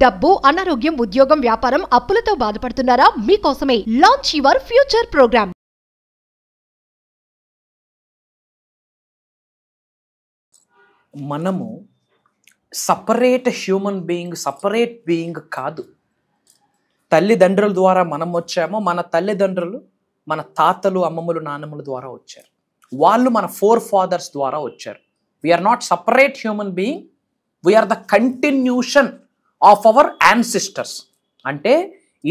డబ్బు, అనారోగ్యం, ఉద్యోగం, వ్యాపారం, అప్పులతో బాధపడుతున్నారా? మీకోసమే లాంచ్ యువర్ ఫ్యూచర్ ప్రోగ్రామ్. మనము సపరేట్ హ్యూమన్ బీయింగ్ కాదు. తల్లిదండ్రుల ద్వారా మనం వచ్చామో, మన తల్లిదండ్రులు మన తాతలు, అమ్మమ్మలు, నాన్నమ్మల ద్వారా వచ్చారు. వాళ్ళు మన ఫోర్ ఫాదర్స్ ద్వారా వచ్చారు. We're not separate human being, we're the continuation of our ancestors. అంటే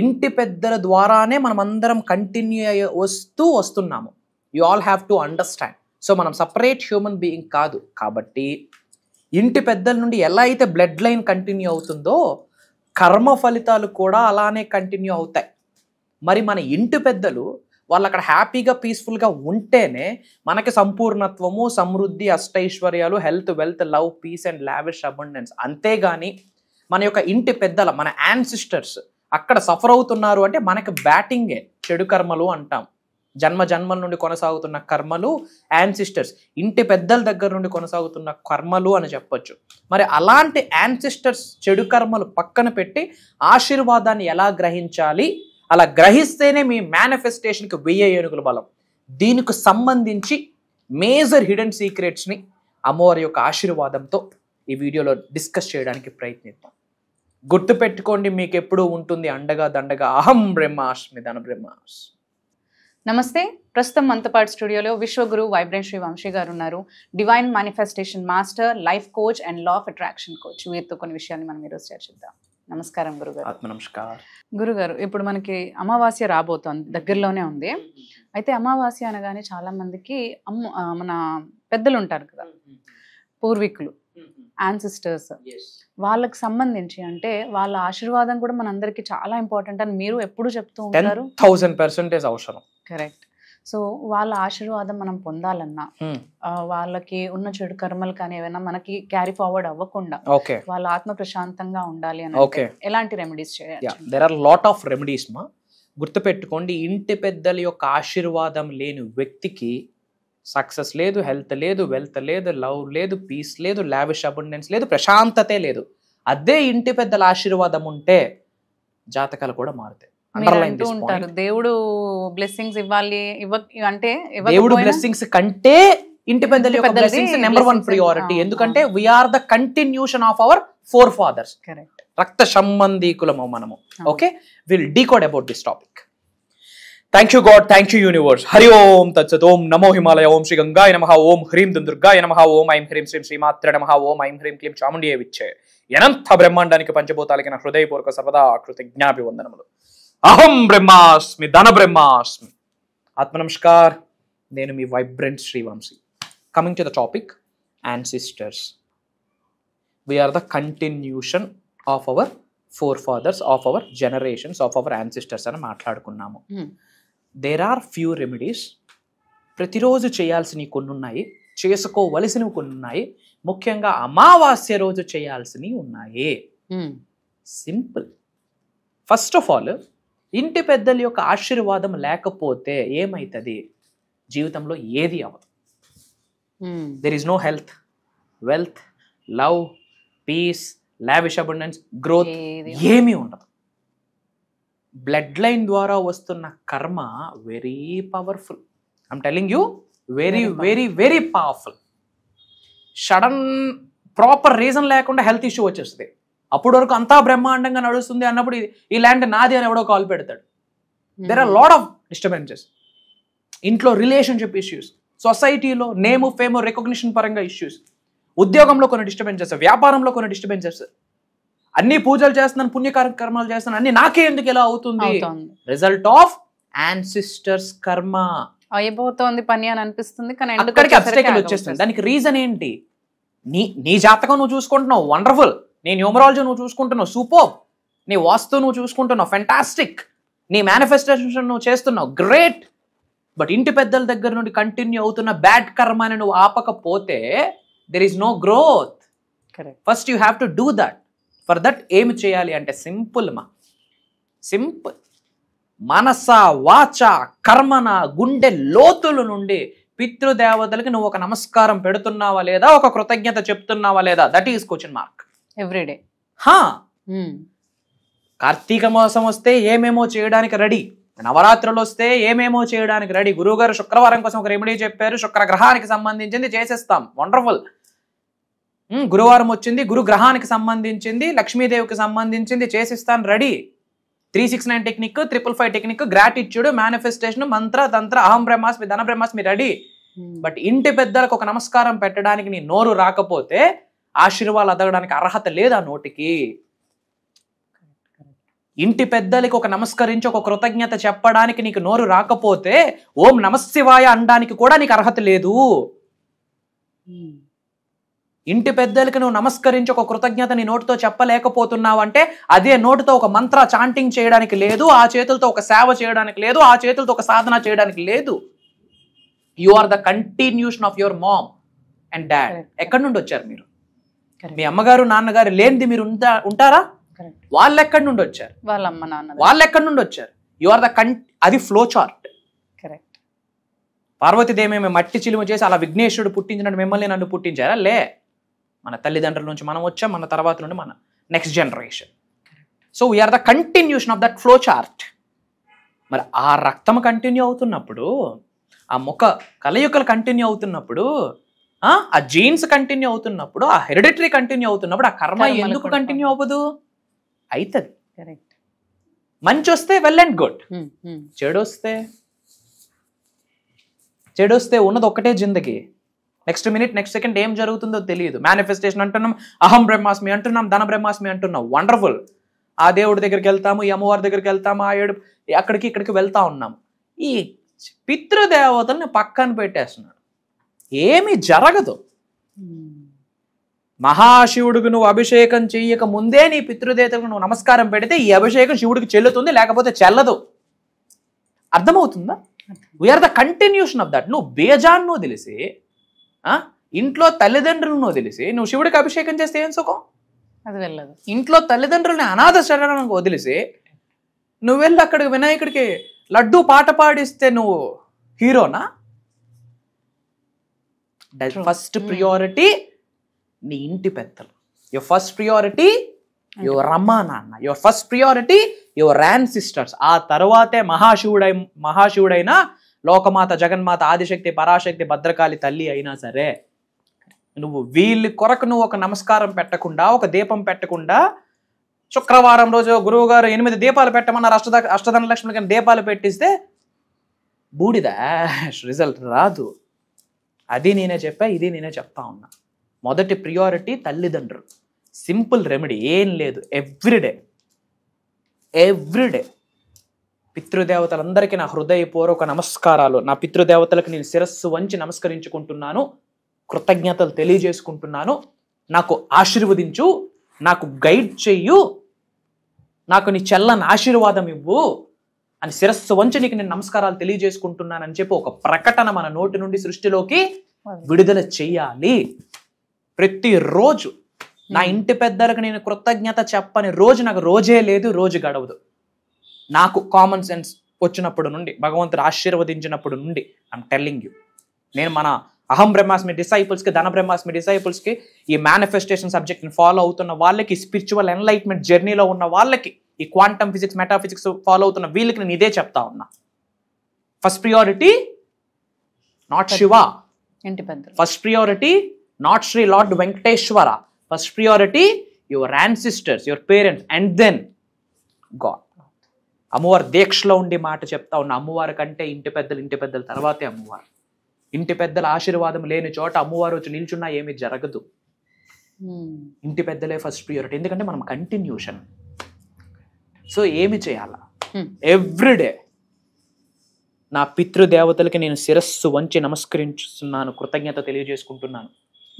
ఇంటి పెద్దల ద్వారానే మనం అందరం కంటిన్యూ అయ్యి వస్తున్నాము. You all have to understand. So మనం సపరేట్ హ్యూమన్ బీయింగ్ కాదు. కాబట్టి ఇంటి పెద్దల నుండి ఎలా అయితే బ్లడ్ లైన్ కంటిన్యూ అవుతుందో, కర్మ ఫలితాలు కూడా అలానే కంటిన్యూ అవుతాయి. మరి మన ఇంటి పెద్దలు వాళ్ళు అక్కడ హ్యాపీగా, పీస్ఫుల్గా ఉంటేనే మనకి సంపూర్ణత్వము, సమృద్ధి, అష్టైశ్వర్యాలు, health, wealth, love, peace and lavish abundance. అంతేగాని మన యొక్క ఇంటి పెద్దల, మన యాన్సిస్టర్స్ అక్కడ సఫర్ అవుతున్నారు అంటే మనకి బ్యాటింగే, చెడు కర్మలు అంటాం. జన్మల నుండి కొనసాగుతున్న కర్మలు యాన్సిస్టర్స్, ఇంటి పెద్దల దగ్గర నుండి కొనసాగుతున్న కర్మలు అని చెప్పొచ్చు. మరి అలాంటి యాన్సిస్టర్స్ చెడు కర్మలు పక్కన పెట్టి ఆశీర్వాదాన్ని ఎలా గ్రహించాలి, అలా గ్రహిస్తేనే మీ మేనిఫెస్టేషన్కి 1000 ఏనుగుల బలం. దీనికి సంబంధించి మేజర్ హిడెన్ సీక్రెట్స్ని అమ్మవారి యొక్క ఆశీర్వాదంతో ఈ వీడియోలో డిస్కస్ చేయడానికి ప్రయత్నిద్దాం. గుర్తుపెట్టుకోండి, మీకు ఎప్పుడూ ఉంటుంది అండగా దండగా అహం బ్రహ్మాస్మి ధన బ్రహ్మాస్మి. నమస్తే. ప్రస్తుతం మంతపాటి స్టూడియోలో విశ్వగురు వైబ్రెంట్ శ్రీ వంశీ గారు ఉన్నారు. Divine manifestation master, life coach and law of attraction coach. వీరితో కొన్ని విషయాన్ని మనం ఈరోజు చర్చిద్దాం. నమస్కారం గురుగారు. ఆత్మ నమస్కారం. గురుగారు, ఇప్పుడు మనకి అమావాస్య రాబోతోంది, దగ్గరలోనే ఉంది. అయితే అమావాస్య అనగానే చాలా మందికి మన పెద్దలు ఉంటారు కదా, పూర్వీకులు, యాన్సిస్టర్స్, వాళ్ళకి సంబంధించి అంటే వాళ్ళ ఆశీర్వాదం కూడా మనందరికి చాలా ఇంపార్టెంట్ అని మీరు ఎప్పుడు చెప్తూ ఉంటారు. 1000% అవసరం. కరెక్ట్. సో వాళ్ళ ఆశీర్వాదం మనం పొందాలన్నా, వాళ్ళకి ఉన్న చెడు కర్మలు కానీ ఏమైనా మనకి క్యారీ ఫార్వర్డ్ అవ్వకుండా వాళ్ళ ఆత్మ ప్రశాంతంగా ఉండాలి అని ఎలాంటి రెమెడీస్ చేయాలి? There are lot of remedies మా. గుర్తుపెట్టుకోండి, ఇంటి పెద్దల యొక్క ఆశీర్వాదం లేని వ్యక్తికి సక్సెస్ లేదు, హెల్త్ లేదు, వెల్త్ లేదు, లవ్ లేదు, పీస్ లేదు, లావిష్ అబండెన్స్ లేదు, ప్రశాంతతే లేదు. అదే ఇంటి పెద్దల ఆశీర్వాదం ఉంటే జాతకాలు కూడా మారుతాయి. దేవుడు బ్లెస్సింగ్స్ ఇవ్వాలి అంటే దేవుడు బ్లెస్సింగ్స్ కంటే ఇంటి పెద్దల యొక్క బ్లెస్సింగ్స్ నెంబర్ 1 ప్రియారిటీ. ఎందుకంటే we're the continuation of our forefathers. Correct. రక్త సంబంధీకులము మనము. Okay, we'll decode about this topic. Thank you God, thank you universe. Hari ఓం తత్సత్. ఓం నమో హిమాలయ. ఓం శ్రీ గంగాయ నమః. ఓం హ్రీం దుర్గాయ నమః. ఓం ఐం హ్రీం శ్రీం శ్రీమాత్రే నమః. ఓం ఐం హ్రీం క్లీం చాముండియే విచ్చే. అనంత బ్రహ్మాండానికి పంచభూతాలకి నా హృదయపూర్వక సర్వదా కృతజ్ఞాభివందనములు. అహం బ్రహ్మాస్మి ధన బ్రహ్మాస్మి. ఆత్మ నమస్కార్. నేను మీ vibrant Shri Vamshi. Coming to the topic, ancestors. We're the continuation of our forefathers, of our generations, of our ancestors అని మాట్లాడుకున్నాము. There are few remedies. ప్రతిరోజు చేయాల్సినవి కొన్ని ఉన్నాయి, చేసుకోవలసినవి కొన్ని ఉన్నాయి. ముఖ్యంగా అమావాస్య రోజు చేయాల్సినవి ఉన్నాయి. సింపుల్. ఫస్ట్ ఆఫ్ ఆల్, ఇంటి పెద్దల యొక్క ఆశీర్వాదం లేకపోతే ఏమవుతుంది? జీవితంలో ఏది అవ్వదు. There is no health, wealth, love, peace, lavish abundance, growth ఏమీ ఉండదు. బ్లడ్ లైన్ ద్వారా వస్తున్న కర్మ very powerful. I'm telling you, very very very powerful. Sudden proper reason లేకుండా హెల్త్ ఇష్యూ వచ్చేస్తుంది. అప్పటి వరకు అంతా బ్రహ్మాండంగా నడుస్తుంది అన్నప్పుడు ఈ ల్యాండ్ నాది అని ఎవడో కాల్ పెడతాడు. There are lot of disturbances. ఇంట్లో రిలేషన్షిప్ ఇష్యూస్, సొసైటీలో నేమ్, ఫేమ్, రికగ్నిషన్ పరంగా ఇష్యూస్, ఉద్యోగంలో కొన్ని డిస్టర్బెన్సెస్, వ్యాపారంలో కొన్ని డిస్టర్బెన్సెస్. అన్ని పూజలు చేస్తున్నాను, పుణ్యకార్యక్రమాలు చేస్తున్నాను, అన్ని నాకే ఎందుకు ఎలా అవుతుంది? రిజల్ట్ ఆఫ్ యాన్సిస్టర్స్ కర్మ. అయిపోతుంది పని అని అనిపిస్తుంది, కానీ అక్కడికి అబ్స్టేకల్ వచ్చేస్తుంది. దానికి రీజన్ ఏంటి? నీ జాతకం నువ్వు చూసుకుంటున్నావు, వండర్ఫుల్. నీ న్యూమరాలజీ నువ్వు చూసుకుంటున్నావు, సూపర్. నీ వాస్తు నువ్వు చూసుకుంటున్నావు, ఫెంటాస్టిక్. నీ మేనిఫెస్టేషన్ నువ్వు చేస్తున్నావు, గ్రేట్. బట్ ఇంటి పెద్దల దగ్గర నుండి కంటిన్యూ అవుతున్న బ్యాడ్ కర్మని నువ్వు ఆపకపోతే there is no growth. First you have to do that. For that ఏమి చేయాలి అంటే సింపుల్ మా, సింపుల్. మనస, వాచ, కర్మన, గుండె లోతుల నుండి పితృదేవతలకి నువ్వు ఒక నమస్కారం పెడుతున్నావా లేదా, ఒక కృతజ్ఞత చెప్తున్నావా లేదా, that is question mark. Everyday. Kartika మాసం వస్తే ఏమేమో చేయడానికి రెడీ, నవరాత్రులు వస్తే ఏమేమో చేయడానికి రెడీ. గురువుగారు శుక్రవారం కోసం ఒక రెమెడీ చెప్పారు, శుక్ర గ్రహానికి సంబంధించింది చేసేస్తాం, వండర్ఫుల్. గురువారం వచ్చింది, గురు గ్రహానికి సంబంధించింది, లక్ష్మీదేవికి సంబంధించింది చేసిస్తాను, ready. 369 technique, 555 technique, gratitude, manifestation, మంత్ర తంత్ర, అహం బ్రహ్మాస్మి, ధన బ్రహ్మాస్మి రెడీ. బట్ ఇంటి పెద్దలకు ఒక నమస్కారం పెట్టడానికి నీ నోరు రాకపోతే ఆశీర్వాదాలు అదగడానికి అర్హత లేదు ఆ నోటికి. ఇంటి పెద్దలకి ఒక నమస్కరించి ఒక కృతజ్ఞత చెప్పడానికి నీకు నోరు రాకపోతే ఓం నమశివాయ అనడానికి కూడా నీకు అర్హత లేదు. ఇంటి పెద్దలకి నువ్వు నమస్కరించి ఒక కృతజ్ఞత నీ నోటితో చెప్పలేకపోతున్నావు అంటే అదే నోటితో ఒక మంత్ర చాంటింగ్ చేయడానికి లేదు, ఆ చేతులతో ఒక సేవ చేయడానికి లేదు, ఆ చేతులతో ఒక సాధన చేయడానికి లేదు. You are the continuation of your mom and dad. ఎక్కడి నుండి వచ్చారు మీరు? మీ అమ్మగారు నాన్నగారు లేనిది మీరు ఉంటారా? వాళ్ళు ఎక్కడి నుండి వచ్చారు? వాళ్ళ అమ్మ నాన్న వాళ్ళు ఎక్కడి నుండి వచ్చారు? యు ఆర్ ద అది ఫ్లో చార్ట్. కరెక్ట్. పార్వతీదేవి మట్టి చిలుము చేసి అలా విఘ్నేశ్వరుడు పుట్టించినట్టు మిమ్మల్ని నన్ను పుట్టించారా? లే, మన తల్లిదండ్రుల నుంచి మనం వచ్చాం, మన తర్వాత నుండి మన next generation. So we're the continuation of that flow chart. మరి ఆ రక్తం కంటిన్యూ అవుతున్నప్పుడు, ఆ ముఖ కలయికలు కంటిన్యూ అవుతున్నప్పుడు, ఆ జీన్స్ కంటిన్యూ అవుతున్నప్పుడు, ఆ హెరిడిటరీ కంటిన్యూ అవుతున్నప్పుడు ఆ కర్మ ఎందుకు కంటిన్యూ అవ్వదు? అవుతుంది. కరెక్ట్. మంచి వస్తే వెల్ అండ్ గుడ్, చెడు వస్తే ఉన్నది ఒక్కటే జిందగీ. నెక్స్ట్ మినిట్ నెక్స్ట్ సెకండ్ ఏం జరుగుతుందో తెలియదు. మేనిఫెస్టేషన్ అంటున్నాం, అహం బ్రహ్మాస్మి అంటున్నాం, ధన బ్రహ్మాస్మి అంటున్నాం, వండర్ఫుల్. ఆ దేవుడి దగ్గరికి వెళ్తాము, ఈ అమ్మవారి దగ్గరికి వెళ్తాము, ఆ ఏడు అక్కడికి ఇక్కడికి వెళ్తా ఉన్నాం. ఈ పితృదేవతల్ని పక్కన పెట్టేస్తున్నాడు, ఏమీ జరగదు. మహాశివుడికి నువ్వు అభిషేకం చెయ్యక ముందే నీ పితృదేవతలకు నువ్వు నమస్కారం పెడితే ఈ అభిషేకం శివుడికి చెల్లుతుంది, లేకపోతే చెల్లదు. అర్థమవుతుందా? We're the continuation of that. నువ్వు బేజాన్ని వదిలేసి, ఇంట్లో తల్లిదండ్రులను వదిలేసి నువ్వు శివుడికి అభిషేకం చేస్తే ఏం సుఖం? అది వెళ్ళదు. ఇంట్లో తల్లిదండ్రులని అనాథ శరణానికి వదిలేసి నువ్వు వెళ్ళి అక్కడికి వినాయకుడికి లడ్డూ పాట పాడిస్తే నువ్వు హీరోనా? ఫస్ట్ ప్రియారిటీ నీ ఇంటి పెద్దలు. యువర్ ఫస్ట్ ప్రియారిటీ యువర్ అమ్మా నాన్న, your first priority your ancestors. ఆ తర్వాతే మహాశివుడైనా, లోకమాత, జగన్మాత, ఆదిశక్తి, పరాశక్తి, భద్రకాళి తల్లి అయినా సరే, నువ్వు వీళ్ళ కొరకు నువ్వు ఒక నమస్కారం పెట్టకుండా, ఒక దీపం పెట్టకుండా, శుక్రవారం రోజు గురువు గారు 8 దీపాలు పెట్టమన్నారు, అష్టధన లక్ష్మికి దీపాలు పెట్టిస్తే బూడిద రిజల్ట్ రాదు. అది నేనే చెప్పా, ఇది నేనే చెప్తా ఉన్నా. మొదటి ప్రియారిటీ తల్లిదండ్రులు. సింపుల్ రెమెడీ, ఏం లేదు. ఎవ్రీడే పితృదేవతలందరికీ నా హృదయపూర్వక నమస్కారాలు. నా పితృదేవతలకు నేను శిరస్సు వంచి నమస్కరించుకుంటున్నాను, కృతజ్ఞతలు తెలియజేసుకుంటున్నాను. నాకు ఆశీర్వదించు, నాకు గైడ్ చెయ్యు, నాకు నీ చెల్లని ఆశీర్వాదం ఇవ్వు అని శిరస్సు వంచి నీకు నేను నమస్కారాలు తెలియజేసుకుంటున్నానని చెప్పి ఒక ప్రకటన మన నోటి నుండి సృష్టిలోకి విడుదల చెయ్యాలి. ప్రతిరోజు నా ఇంటి పెద్దలకు నేను కృతజ్ఞత చెప్పని రోజు నాకు రోజే లేదు, రోజు గడవదు. నాకు కామన్ సెన్స్ వచ్చినప్పుడు నుండి, భగవంతుడు ఆశీర్వదించినప్పుడు నుండి, ఐఎమ్ టెల్లింగ్ యూ, నేను మన అహం బ్రహ్మాస్మి డిసైపుల్స్కి, ధన బ్రహ్మాస్మి డిసైపుల్స్కి, ఈ మేనిఫెస్టేషన్ సబ్జెక్ట్ని ఫాలో అవుతున్న వాళ్ళకి, స్పిరిచువల్ ఎన్లైట్మెంట్ జర్నీలో ఉన్న వాళ్ళకి, ఈ క్వాంటమ్ ఫిజిక్స్, మెటాఫిజిక్స్ ఫాలో అవుతున్న వీళ్ళకి నేను ఇదే చెప్తా ఉన్నా. ఫస్ట్ ప్రియారిటీ నాట్ శివ, ఇంటి పెద్దలు. First priority not Sri Lord Venkateswara. First priority your ancestors, your parents, and then God. అమ్మవారు దీక్షలో ఉండి మాట చెప్తా ఉన్నా. అమ్మవారి కంటే ఇంటి పెద్దలు తర్వాతే అమ్మవారు. ఇంటి పెద్దల ఆశీర్వాదం లేని చోట అమ్మవారు వచ్చి నిల్చున్నా ఏమీ జరగదు. ఇంటి పెద్దలే ఫస్ట్ ప్రియారిటీ, ఎందుకంటే మనం కంటిన్యూషన్. సో ఏమి చేయాలా? ఎవ్రీడే నా పితృదేవతలకి నేను శిరస్సు వంచి నమస్కరిస్తున్నాను, కృతజ్ఞత తెలియజేసుకుంటున్నాను.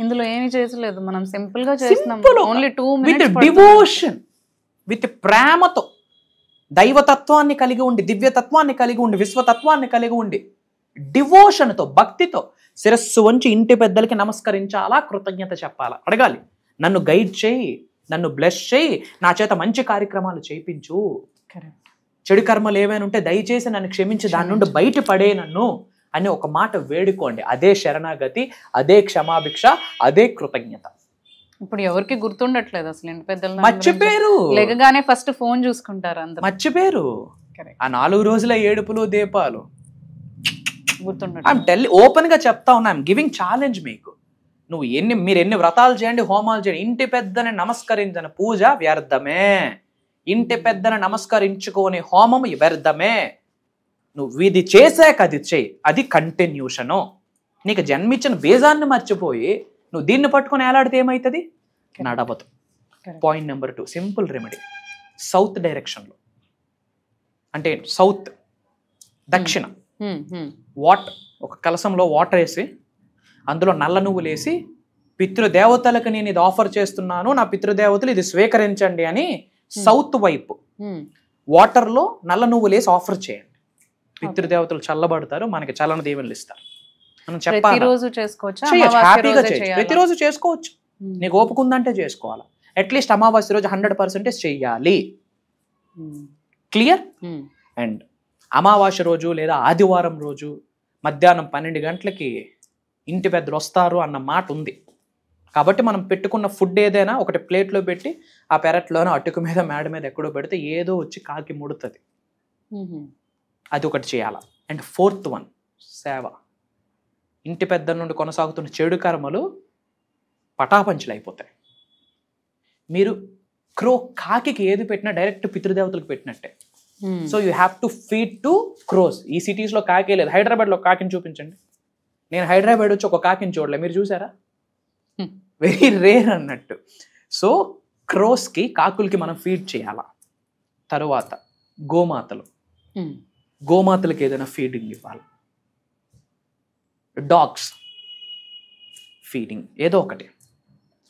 ఇందులో ఏమీ చేసలేదు, మనం సింపుల్ గా చేస్తున్నాం. Only 2 minutes with devotion, with ప్రేమతో, దైవతత్వాన్ని కలిగి ఉండి, దివ్యతత్వాన్ని కలిగి ఉండి, విశ్వతత్వాన్ని కలిగి ఉండి, డివోషన్తో, భక్తితో శిరస్సు వంచి ఇంటి పెద్దలకి నమస్కరించాలా, కృతజ్ఞత చెప్పాలా, అడగాలి. నన్ను గైడ్ చేయి, నన్ను బ్లెస్ చేయి, నా చేత మంచి కార్యక్రమాలు చేయించు, చెడు కర్మలు ఏమైనా ఉంటే దయచేసి నన్ను క్షమించి దాని నుండి బయటపడే నన్ను అని ఒక మాట వేడుకోండి. అదే శరణాగతి, అదే క్షమాభిక్ష, అదే కృతజ్ఞత. ఇప్పుడు ఎవరికి గుర్తుండట్లేదు అసలు ఇంటి పెద్దలు మర్చిపోయారు, లేకగానే ఫస్ట్ ఫోన్ చూసుకుంటారు అందరూ. మర్చిపోయారు. ఆ 4 రోజుల ఏడుపులు దీపాలు గుర్తుండట్లేదు. ఓపెన్ గా చెప్తా ఉన్నా, ఐఎమ్ గివింగ్ ఛాలెంజ్ మీకు. మీరు ఎన్ని వ్రతాలు చేయండి, హోమాలు చేయండి, ఇంటి పెద్దని నమస్కరించిన పూజ వ్యర్థమే. ఇంటి పెద్దని నమస్కరించుకోని హోమం వ్యర్థమే. నువ్వు ఇది చేశాక అది చేయి, అది కంటిన్యూషను. నీకు జన్మించిన బీజాన్ని మర్చిపోయి నువ్వు దీన్ని పట్టుకొని ఏలాడితే ఏమవుతుంది? నడవదు. Point number 2, simple remedy. South డైరెక్షన్లో, అంటే సౌత్ దక్షిణ, వాటర్, ఒక కలసంలో వాటర్ వేసి అందులో నల్ల నువ్వులు వేసి, పితృదేవతలకు నేను ఇది ఆఫర్ చేస్తున్నాను, నా పితృదేవతలు ఇది స్వీకరించండి అని సౌత్ వైపు వాటర్లో నల్ల నువ్వులు వేసి ఆఫర్ చేయండి. పితృదేవతలు చల్లబడతారు, మనకి చల్లని దీవెనలు ఇస్తారు. మనం చెప్పాలి, హ్యాపీగా చేయొచ్చు, ప్రతిరోజు చేసుకోవచ్చు. నీకు ఓపిక ఉందంటే చేసుకోవాలి. అట్లీస్ట్ అమావాస్య రోజు 100% చెయ్యాలి. క్లియర్? అండ్ అమావాస్య రోజు లేదా ఆదివారం రోజు మధ్యాహ్నం 12 గంటలకి ఇంటి పెద్దలు వస్తారు అన్న మాట ఉంది. కాబట్టి మనం పెట్టుకున్న ఫుడ్ ఏదైనా ఒకటి ప్లేట్లో పెట్టి ఆ పెరట్లోనో అటుకు మీద మేడ మీద ఎక్కడో పెడితే ఏదో వచ్చి కాకి ముడుతుంది. అది ఒకటి చేయాలి. అండ్ 4th వన్, సేవ. ఇంటి పెద్దల నుండి కొనసాగుతున్న చెడు కర్మలు పటాపంచలు అయిపోతాయి. మీరు కాకి ఏది పెట్టినా డైరెక్ట్ పితృదేవతలకు పెట్టినట్టే. So you have to feed to crows. ఈ సిటీస్లో కాకే లేదు. హైదరాబాద్లో కాకిని చూపించండి. నేను హైదరాబాద్ వచ్చి ఒక కాకిని చూడలే, మీరు చూసారా? వెరీ రేర్ అన్నట్టు. సో క్రోస్కి, కాకులకి మనం ఫీడ్ చేయాలా. తరువాత గోమాతలకు ఏదైనా ఫీడింగ్ ఇవ్వాలి. డాగ్స్ ఫీడింగ్, ఏదో ఒకటి.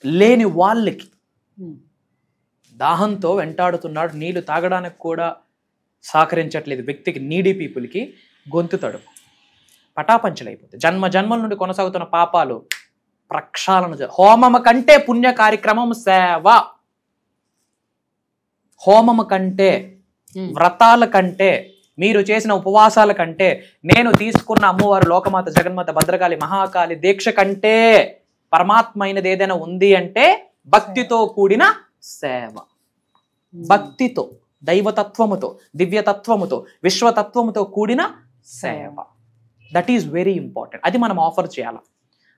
లేని వాళ్ళకి, దాహంతో వెంటాడుతున్నాడు, నీళ్లు తాగడానికి కూడా సహకరించట్లేదు వ్యక్తికి, నీడీ పీపుల్కి గొంతు తడుపు. పటాపంచలైపోతాయి. జన్మల నుండి కొనసాగుతున్న పాపాలు ప్రక్షాళన. హోమం కంటే పుణ్య కార్యక్రమం సేవ. హోమం కంటే, వ్రతాల కంటే, మీరు చేసిన ఉపవాసాల కంటే, నేను తీసుకున్న అమ్మవారు లోకమాత జగన్మాత భద్రకాళి మహాకాళి దీక్ష కంటే పరమాత్మ అయినది ఏదైనా ఉంది అంటే భక్తితో కూడిన సేవ. భక్తితో, దైవతత్వముతో, దివ్యతత్వముతో, విశ్వతత్వముతో కూడిన సేవ. That is very important. అది మనం ఆఫర్ చేయాలి.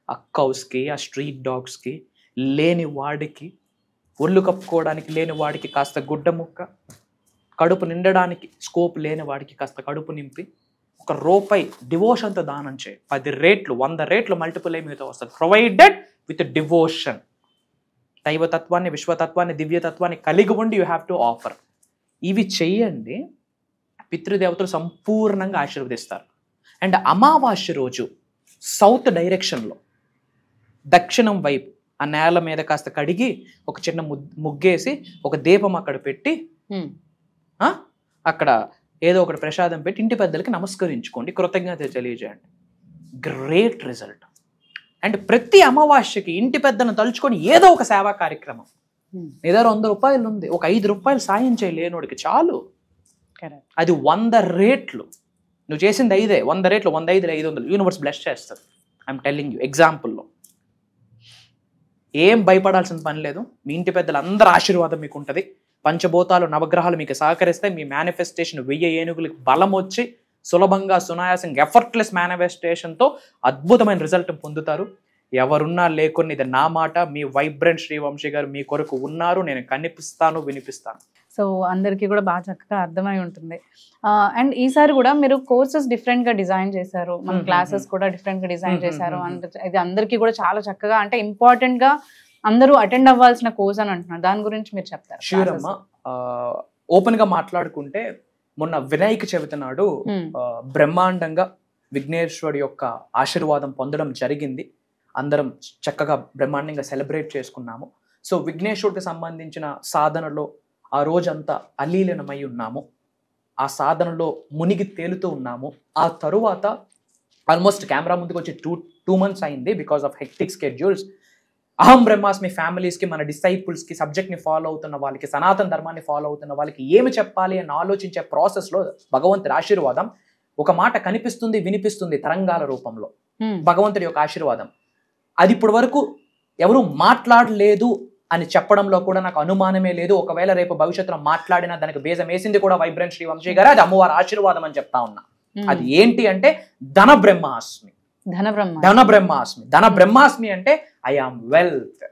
ఆ కౌస్కి, ఆ స్ట్రీట్ డాగ్స్కి, లేని వాడికి, ఒళ్ళు కప్పుకోవడానికి లేని వాడికి కాస్త గుడ్డ ముక్క, కడుపు నిండడానికి స్కోప్ లేని వాడికి కాస్త కడుపు నింపి ₹1 డివోషన్తో దానం చేయి. 10 రెట్లు 100 రెట్లు మల్టిపుల్ అయి మీతో వస్తుంది. Provided with devotion. దైవతత్వాన్ని, విశ్వతత్వాన్ని, దివ్యతత్వాన్ని కలిగి ఉండి యూ హ్యావ్ టు ఆఫర్. ఇవి చెయ్యండి, పితృదేవతలు సంపూర్ణంగా ఆశీర్వదిస్తారు. అండ్ అమావాస్య రోజు సౌత్ డైరెక్షన్లో, దక్షిణం వైపు ఆ నేల మీద కాస్త కడిగి ఒక చిన్న ముగ్గేసి ఒక దీపం అక్కడ పెట్టి అక్కడ ఏదో ఒకటి ప్రసాదం పెట్టి ఇంటి పెద్దలకి నమస్కరించుకోండి, కృతజ్ఞత తెలియజేయండి. Great result. అండ్ ప్రతి అమావాస్యకి ఇంటి పెద్దను తలుచుకొని ఏదో ఒక సేవా కార్యక్రమం. నీ దగ్గర ₹100 ఉంది, ఒక ₹5 సాయం చేయలేనోడికి చాలు. అది 100 రెట్లు. నువ్వు చేసింది 5, 100 రెట్లు, 100 5 500. యూనివర్స్ బ్లెస్ చేస్తుంది. I'm telling you. ఎగ్జాంపుల్లో ఏం భయపడాల్సిన పని లేదు. మీ ఇంటి పెద్దలు అందరి ఆశీర్వాదం మీకు ఉంటుంది. పంచభూతాలు, నవగ్రహాలు మీకు సహకరిస్తే మీ మేనిఫెస్టేషన్ 1000 ఏనుగులకు బలం వచ్చి సులభంగా, సునాయాసంగా, ఎఫర్ట్లెస్ మేనిఫెస్టేషన్తో అద్భుతమైన రిజల్ట్ పొందుతారు. ఎవరున్నా లేకున్నా ఇది నా మాట. మీ వైబ్రెంట్ శ్రీవంశీ గారు మీ కొరకు ఉన్నారు. నేను కనిపిస్తాను, వినిపిస్తాను. సో అందరికీ కూడా బాగా చక్కగా అర్థమై ఉంటుంది. అండ్ ఈసారి కూడా మీరు కోర్సెస్ డిఫరెంట్ గా డిజైన్ చేశారు, మన క్లాసెస్ కూడా డిఫరెంట్ గా డిజైన్ చేశారు. అండ్ ఇది అందరికీ కూడా చాలా చక్కగా, అంటే ఇంపార్టెంట్ గా అందరూ అటెండ్ అవ్వాల్సిన కోర్స్ అని అంటున్నారు. దాని గురించి మీరు చెప్తారు? ష్యూర్ అమ్మా. ఓపెన్ గా మాట్లాడుకుంటే, మొన్న వినాయక చవితి నాడు బ్రహ్మాండంగా విఘ్నేశ్వరుడి యొక్క ఆశీర్వాదం పొందడం జరిగింది. అందరం చక్కగా బ్రహ్మాండంగా సెలబ్రేట్ చేసుకున్నాము. సో విఘ్నేశ్వరుడికి సంబంధించిన సాధనలో ఆ రోజంతా అలీలీనమై ఉన్నాము. ఆ సాధనలో మునిగి తేలుతూ ఉన్నాము. ఆ తరువాత ఆల్మోస్ట్ కెమెరా ముందుకు వచ్చి 2 months అయింది బికాస్ ఆఫ్ హెక్టిక్ స్కెడ్యూల్స్. అహం బ్రహ్మాస్మి ఫ్యామిలీస్కి, మన డిసైపుల్స్కి, సబ్జెక్ట్ని ఫాలో అవుతున్న వాళ్ళకి, సనాతన ధర్మాన్ని ఫాలో అవుతున్న వాళ్ళకి ఏమి చెప్పాలి అని ఆలోచించే ప్రాసెస్లో భగవంతుడి ఆశీర్వాదం ఒక మాట కనిపిస్తుంది, వినిపిస్తుంది తరంగాల రూపంలో. భగవంతుడి యొక్క ఆశీర్వాదం అది ఇప్పటి వరకు ఎవరు మాట్లాడలేదు అని చెప్పడంలో కూడా నాకు అనుమానమే లేదు. ఒకవేళ రేపు భవిష్యత్తులో మాట్లాడినా దానికి బేజం వేసింది కూడా వైబ్రెంట్ శ్రీ వంశీ గారు. అది అమ్మవారి ఆశీర్వాదం అని చెప్తా ఉన్నా. అది ఏంటి అంటే ధన బ్రహ్మాస్మి. ధన బ్రహ్మాస్మి అంటే I am wealth,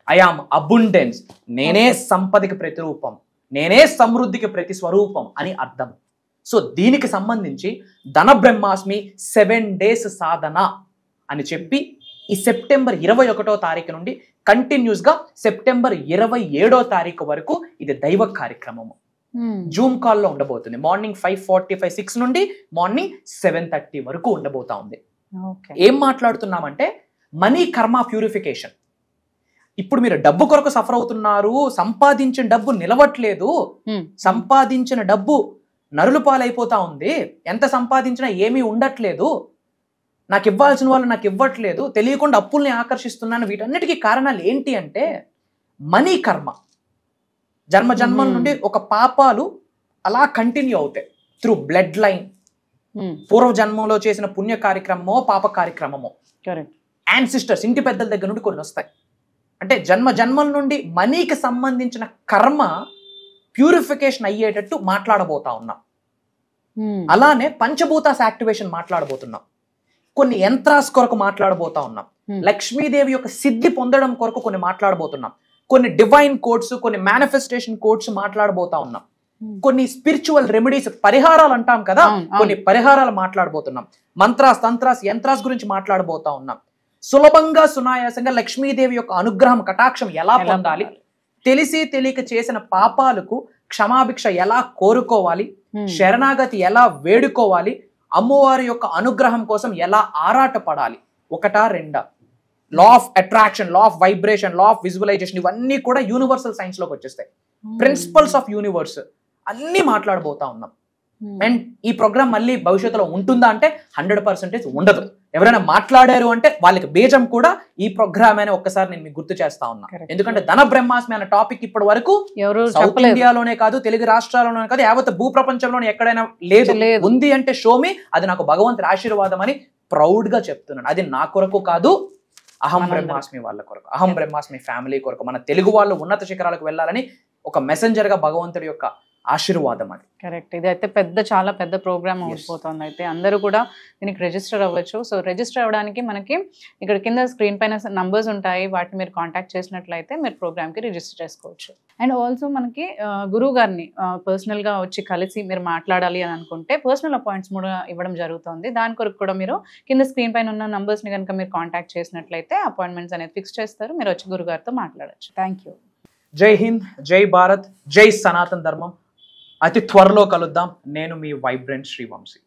I am abundance, నేనే సంపదకి ప్రతిరూపం, నేనే సమృద్ధికి ప్రతి స్వరూపం అని అర్థం. సో దీనికి సంబంధించి ధన బ్రహ్మాస్మి 7 days సాధన అని చెప్పి ఈ సెప్టెంబర్ 21వ తారీఖు నుండి కంటిన్యూస్ గా సెప్టెంబర్ 27వ తారీఖు వరకు ఇది దైవ కార్యక్రమము జూమ్ కాల్లో ఉండబోతుంది. మార్నింగ్ 5:45, 6 నుండి మార్నింగ్ 7:30 వరకు ఉండబోతా ఉంది. ఏం మాట్లాడుతున్నామంటే మనీ కర్మ ప్యూరిఫికేషన్. ఇప్పుడు మీరు డబ్బు కొరకు సఫర్ అవుతున్నారు, సంపాదించిన డబ్బు నిలవట్లేదు, సంపాదించిన డబ్బు నరులు పాలైపోతా ఉంది, ఎంత సంపాదించినా ఏమీ ఉండట్లేదు, నాకు ఇవ్వాల్సిన వాళ్ళు నాకు ఇవ్వట్లేదు, తెలియకుండా అప్పుల్ని ఆకర్షిస్తున్నాను. వీటన్నిటికీ కారణాలు ఏంటి అంటే మనీ కర్మ. జన్మల నుండి ఒక పాపాలు అలా కంటిన్యూ అవుతాయి త్రూ బ్లడ్ లైన్. పూర్వ జన్మంలో చేసిన పుణ్య కార్యక్రమమో పాప కార్యక్రమమో, యాన్సిస్టర్స్ ఇంటి పెద్దల దగ్గర నుండి కొన్ని వస్తాయి. అంటే జన్మల నుండి మనీకి సంబంధించిన కర్మ ప్యూరిఫికేషన్ అయ్యేటట్టు మాట్లాడబోతా ఉన్నాం. అలానే పంచభూతాస్ యాక్టివేషన్ మాట్లాడబోతున్నాం. కొన్ని యంత్రాస్ కొరకు మాట్లాడబోతా ఉన్నాం. లక్ష్మీదేవి యొక్క సిద్ధి పొందడం కొరకు కొన్ని మాట్లాడబోతున్నాం. కొన్ని డివైన్ కోడ్స్, కొన్ని మేనిఫెస్టేషన్ కోడ్స్ మాట్లాడబోతా ఉన్నాం. కొన్ని స్పిరిచువల్ రెమెడీస్, పరిహారాలు అంటాం కదా, కొన్ని పరిహారాలు మాట్లాడబోతున్నాం. మంత్రాస్, తంత్రాస్, యంత్రాస్ గురించి మాట్లాడబోతా ఉన్నాం. సులభంగా సునాయాసంగా లక్ష్మీదేవి యొక్క అనుగ్రహం, కటాక్షం ఎలా పొందాలి, తెలిసి తెలియక చేసిన పాపాలకు క్షమాభిక్ష ఎలా కోరుకోవాలి, శరణాగతి ఎలా వేడుకోవాలి, అమ్మవారి యొక్క అనుగ్రహం కోసం ఎలా ఆరాటపడాలి, ఒకటా రెండా, law of attraction, law of vibration, law of visualisation, ఇవన్నీ కూడా యూనివర్సల్ సైన్స్ లోకి వచ్చేస్తాయి. ప్రిన్సిపల్స్ ఆఫ్ యూనివర్స్ అన్ని మాట్లాడబోతా ఉన్నాం. అండ్ ఈ ప్రోగ్రామ్ మళ్ళీ భవిష్యత్తులో ఉంటుందా అంటే 100% ఉండదు. ఎవరైనా మాట్లాడారు అంటే వాళ్ళకి బీజం కూడా ఈ ప్రోగ్రామ్ అని ఒక్కసారి నేను మీకు గుర్తు చేస్తా ఉన్నా. ఎందుకంటే ధన బ్రహ్మాస్మి అనే టాపిక్ ఇప్పటి వరకు సౌత్ ఇండియాలోనే కాదు, తెలుగు రాష్ట్రాల్లోనే కాదు, యావత్ భూ ప్రపంచంలోనే ఎక్కడైనా లేదు. ఉంది అంటే షోమి, అది నాకు భగవంతుడి ఆశీర్వాదం అని ప్రౌడ్ గా చెప్తున్నాను. అది నా కొరకు కాదు, అహం బ్రహ్మాస్మి వాళ్ళ కొరకు, అహం బ్రహ్మాస్మి ఫ్యామిలీ కొరకు, మన తెలుగు వాళ్ళు ఉన్నత శిఖరాలకు వెళ్ళాలని ఒక మెసెంజర్ గా భగవంతుడి యొక్క ఆశీర్వాదం అది. కరెక్ట్. ఇది అయితే చాలా పెద్ద ప్రోగ్రామ్ అయిపోతుంది. అయితే అందరూ కూడా దీనికి రిజిస్టర్ అవ్వచ్చు. సో రిజిస్టర్ అవ్వడానికి మనకి ఇక్కడ కింద స్క్రీన్ పైన నంబర్స్ ఉంటాయి, వాటిని మీరు కాంటాక్ట్ చేసినట్లయితే మీరు ప్రోగ్రామ్కి రిజిస్టర్ చేసుకోవచ్చు. అండ్ ఆల్సో మనకి గురువు గారిని పర్సనల్గా వచ్చి కలిసి మీరు మాట్లాడాలి అని అనుకుంటే పర్సనల్ అపాయింట్స్ కూడా ఇవ్వడం జరుగుతుంది. దాని కొరకు కూడా మీరు కింద స్క్రీన్ పైన ఉన్న నంబర్స్ని కనుక మీరు కాంటాక్ట్ చేసినట్లయితే అపాయింట్మెంట్స్ అనేది ఫిక్స్ చేస్తారు. మీరు వచ్చి గురుగారితో మాట్లాడచ్చు. Thank you. జై హింద్, జై భారత్, జై సనాతన ధర్మం. అతి త్వరలో కలుద్దాం. నేను మీ వైబ్రెంట్ శ్రీ వంశీ.